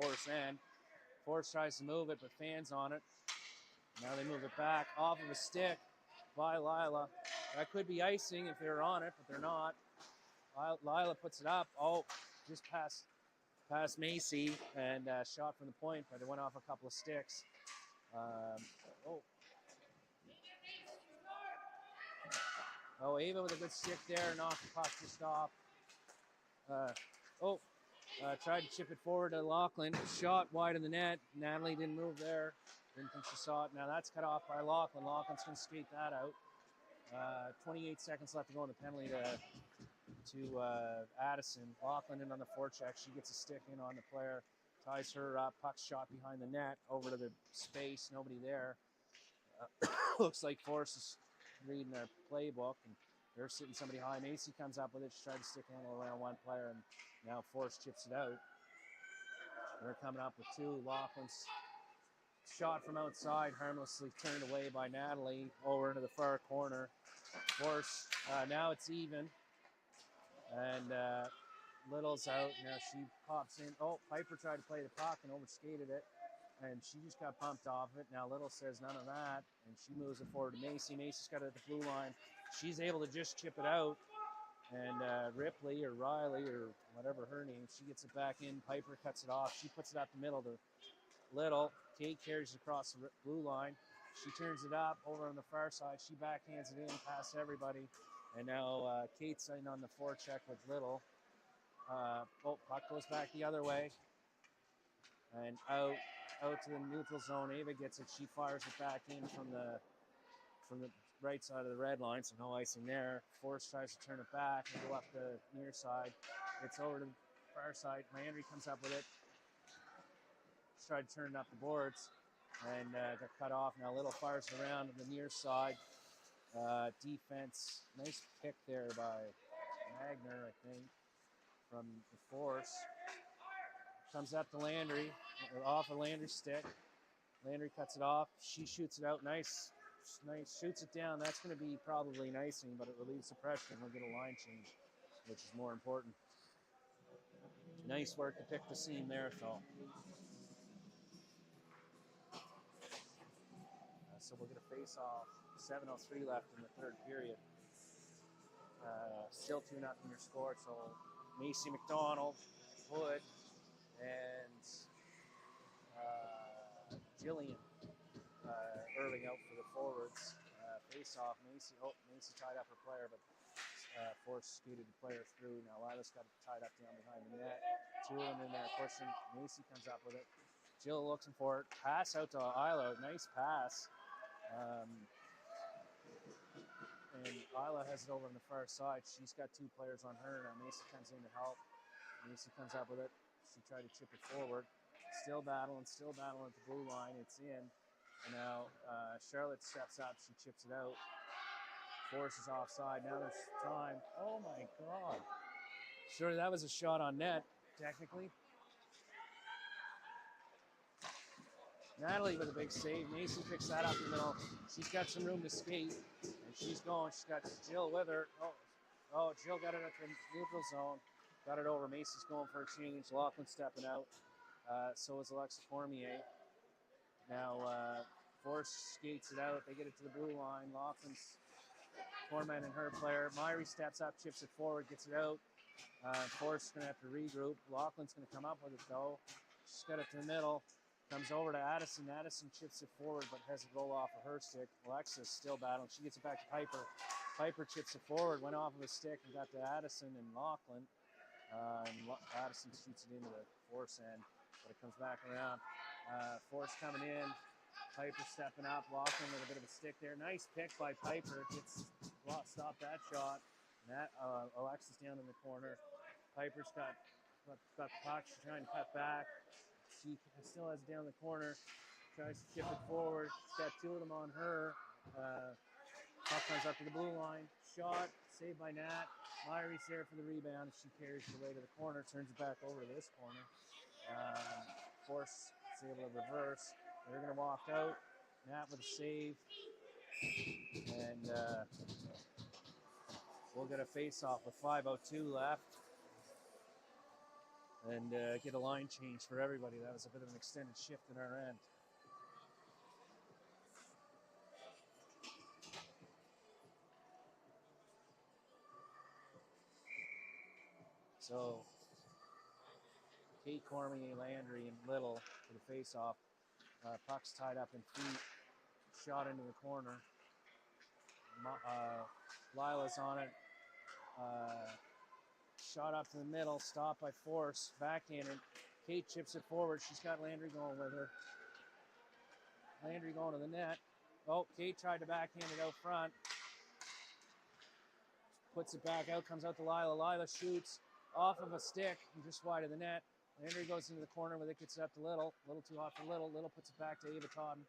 Force end. Force tries to move it, but fans on it. Now they move it back off of a stick by Lila. That could be icing if they're on it, but they're not. Lila puts it up. Oh, just past Macy and shot from the point, but it went off a couple of sticks. Ava with a good stick there, knocked the puck just off. Tried to chip it forward to Lachlan. Shot wide in the net. Natalie didn't move there. Didn't think she saw it. Now that's cut off by Lachlan. Lachlan's going to skate that out. 28 seconds left to go in the penalty to Addison. Lachlan in on the forecheck. She gets a stick in on the player. Ties her up. Puck shot behind the net. Over to the space. Nobody there. Looks like Force is reading their playbook. And they're sitting somebody high. Macy comes up with it. She tried to stick handle around one player. And now Force chips it out. They're coming up with two. Lachlan's shot from outside, harmlessly turned away by Natalie over into the far corner. Force, now it's even. And Little's out. Now she pops in. Oh, Piper tried to play the puck and overskated it. And she just got bumped off it. Now Little says none of that. And she moves it forward to Macy. Macy's got it at the blue line. She's able to just chip it out. And Ripley or Riley or whatever her name, she gets it back in. Piper cuts it off. She puts it up the middle to Little. Kate carries it across the blue line. She turns it up over on the far side. She backhands it in past everybody. And now Kate's in on the forecheck with Little. Puck goes back the other way. And out to the neutral zone. Ava gets it. She fires it back in from the from the right side of the red line, so no icing there. Force tries to turn it back and go up the near side. It's over to the far side. Landry comes up with it. Tried to turn it up the boards and got cut off. Now Little fires it around to the near side. Defense, nice pick there by Magner, I think, from the Force. Comes up to Landry, off a Landry stick. Landry cuts it off. She shoots it out. Nice, shoots it down. That's going to be probably an icing, but it relieves the pressure and we'll get a line change, which is more important. Nice work to pick the seam there, Phil. So we'll get a face-off. 7:03 left in the third period. Still 2-0 your score. So Macy McDonald, Hood, and Jillian early out for the forwards. Face-off. Macy tied up her player, but Force scooted the player through. Now Lila's got it tied up down behind the net. Two of them in there pushing. Macy comes up with it. Jill looking for it. Pass out to Isla. Nice pass. And Isla has it over on the far side. She's got two players on her. Now Macy comes in to help. Macy comes up with it. She tried to chip it forward. Still battling at the blue line. It's in. And now Charlotte steps up. She chips it out. Force is offside. Now there's time. Oh my God. Sure, that was a shot on net, technically. Natalie with a big save. Macy picks that up in the middle. She's got some room to skate. And she's going. She's got Jill with her. Oh, Jill got it at the neutral zone. Got it over. Macy's going for a change. Lachlan stepping out. So is Alexa Cormier. Now, Force skates it out. They get it to the blue line. Lachlan's tormenting her player. Myrie steps up, chips it forward, gets it out. Force is going to have to regroup. Lachlan's going to come up with it, though. She's got it to the middle. Comes over to Addison. Addison chips it forward, but has it roll off of her stick. Alexa's still battling. She gets it back to Piper. Piper chips it forward, went off of a stick, and got to Addison and Lachlan. Addison shoots it into the Force end, but it comes back around. Force coming in. Piper stepping up. Lachlan with a bit of a stick there. Nice pick by Piper. Stop that shot. And that Alexa's down in the corner. Piper's got the puck. She's trying to cut back. She still has it down the corner. Tries to chip it forward. She's got two of them on her. Puck comes up to the blue line. Shot. Saved by Nat. Myrie's there for the rebound. She carries it away to the corner. Turns it back over to this corner. Force is able to reverse. They're going to walk out. Nat with a save. And we'll get a face-off with 5:02 left. And get a line change for everybody. That was a bit of an extended shift in our end. So, Kate Cormier, Landry, and Little for the face-off. Puck's tied up in feet. Shot into the corner. Lila's on it. Shot up to the middle. Stopped by Force. Backhanded. Kate chips it forward. She's got Landry going with her. Landry going to the net. Oh, Kate tried to backhand it out front. Puts it back out. Comes out to Lila. Lila shoots off of a stick and just wide of the net. Landry goes into the corner with it, gets it up to Little. Little too hot for Little. Little puts it back to Ava Totten.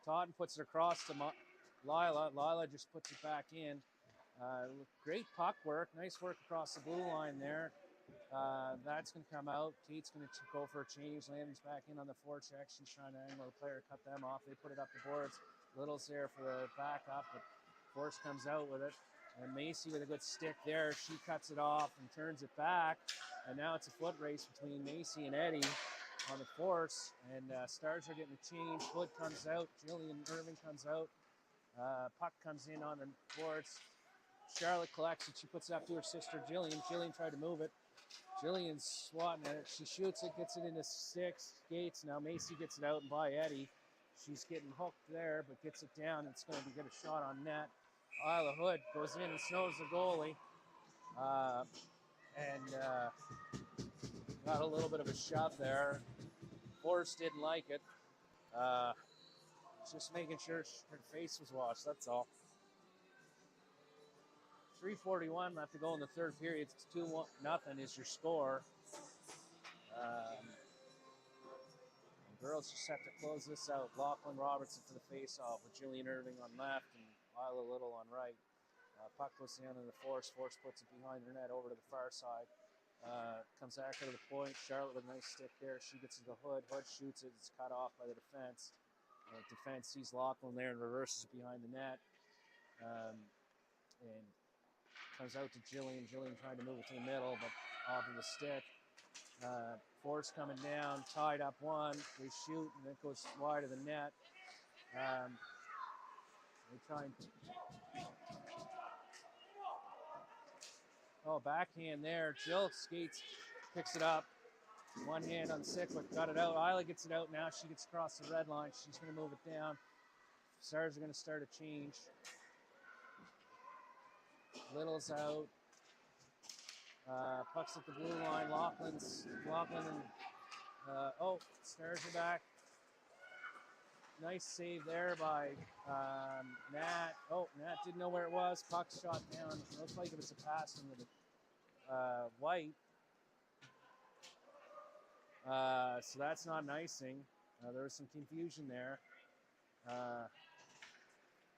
Totten puts it across to Lila. Lila just puts it back in. Great puck work. Nice work across the blue line there. That's going to come out. Kate's going to go for a change. Landry's back in on the forecheck. She's trying to angle the player, cut them off. They put it up the boards. Little's there for the backup, but Force comes out with it. And Macy with a good stick there. She cuts it off and turns it back. And now it's a foot race between Macy and Eddie on the Force. And Stars are getting a change. Hood comes out. Jillian Irving comes out. Puck comes in on the boards. Charlotte collects it. She puts it up to her sister, Jillian. Jillian tried to move it. Jillian's swatting at it. She shoots it, gets it into six gates. Now Macy gets it out and by Eddie. She's getting hooked there, but gets it down. It's going to get a shot on net. Isla Hood goes in and snows the goalie. Got a little bit of a shove there. Forrest didn't like it. Just making sure her face was washed, that's all. 3:41 left to go in the third period. It's 2-0 is your score. Girls just have to close this out. Lachlan Robertson for the face-off with Jillian Irving on left and Lila Little on right. Puck goes down in the Force. Force puts it behind their net over to the far side. Comes back to the point. Charlotte with a nice stick there. She gets to the Hood. Hood shoots it. It's cut off by the defense. Defense sees Lachlan there and reverses it behind the net. And comes out to Jillian. Jillian trying to move it to the middle, but off of the stick. Force coming down, tied up one. They shoot, and it goes wide of the net. They try and... Oh, backhand there. Jill skates, picks it up. One hand on Sickwick, got it out. Isla gets it out now. She gets across the red line. She's going to move it down. Stars are going to start a change. Little's out. Puck's at the blue line. Lachlan and Stars are back. Nice save there by Nat. Oh, Nat didn't know where it was. Puck shot down. Looks like it was a pass into the White. So that's not an icing. There was some confusion there.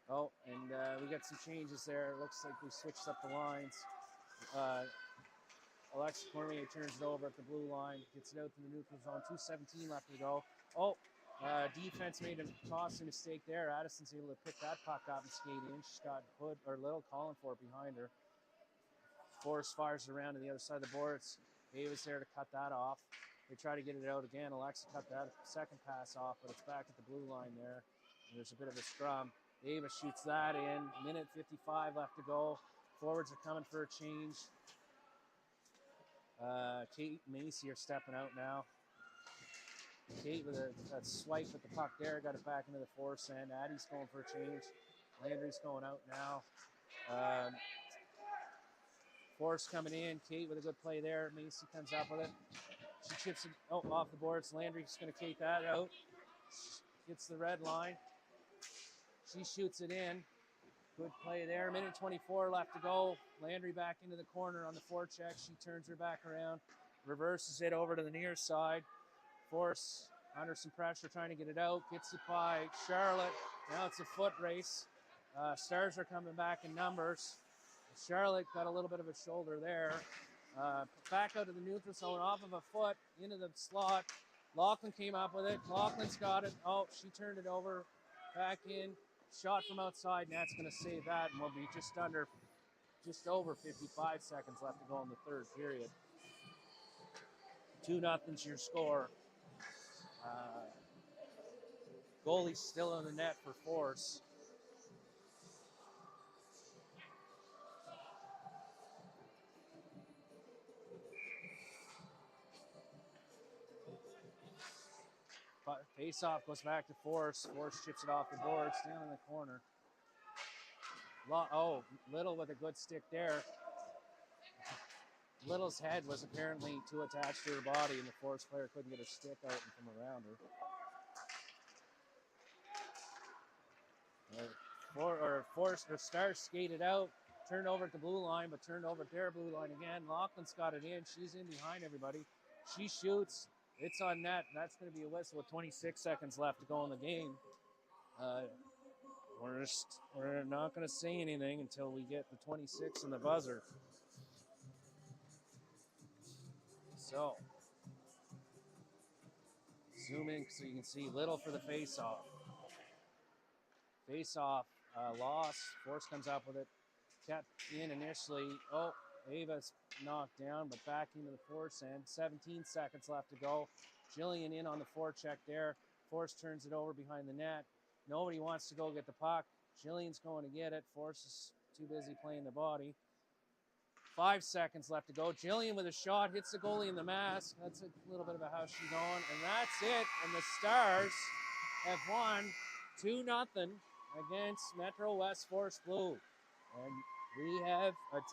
We got some changes there. It looks like we switched up the lines. Alexis Cormier turns it over at the blue line, gets it out to the neutral zone. 2:17 left to go. Defense made a costly mistake there. Addison's able to pick that puck up and skate in. She's got Hood or Little calling for it behind her. Force fires around to the other side of the boards. Ava's there to cut that off. They try to get it out again. Alexa cut that second pass off, but it's back at the blue line there. And there's a bit of a scrum. Ava shoots that in. Minute 55 left to go. Forwards are coming for a change. Kate and Macy are stepping out now. Kate with a swipe at the puck there, got it back into the Force end. Addie's going for a change. Landry's going out now. Force coming in. Kate with a good play there. Macy comes up with it. She chips it off the boards. Landry's going to take that out. Gets the red line. She shoots it in. Good play there. Minute 24 left to go. Landry back into the corner on the forecheck. She turns her back around. Reverses it over to the near side. Force under some pressure trying to get it out. Gets it by Charlotte. Now it's a foot race. Stars are coming back in numbers. Charlotte got a little bit of a shoulder there. Back out to the neutral zone off of a foot into the slot. Lachlan came up with it. Lachlan's got it. Oh, she turned it over. Back in. Shot from outside. Nat's going to save that, and we'll be just over 55 seconds left to go in the third period. 2-0's your score. Goalie's still in the net for Force. Face-off goes back to Force. Force chips it off the boards, down in the corner. Little with a good stick there. Little's head was apparently too attached to her body, and the Force player couldn't get her stick out and from around her. Stars skated out, turned over at the blue line, but turned over at their blue line again. Lachlan's got it in. She's in behind everybody. She shoots. It's on net. That's going to be a whistle with 26 seconds left to go in the game. We're not going to say anything until we get the 26 and the buzzer. So, zoom in so you can see Little for the face-off. Face-off, loss. Force comes up with it. Kept in initially. Ava's knocked down, but back into the Force end. 17 seconds left to go. Jillian in on the forecheck there. Force turns it over behind the net. Nobody wants to go get the puck. Jillian's going to get it. Force is too busy playing the body. 5 seconds left to go. Jillian with a shot, hits the goalie in the mask. That's a little bit of a house she going. And that's it. And the Stars have won 2-0 against Metro West Force Blue. And we have a team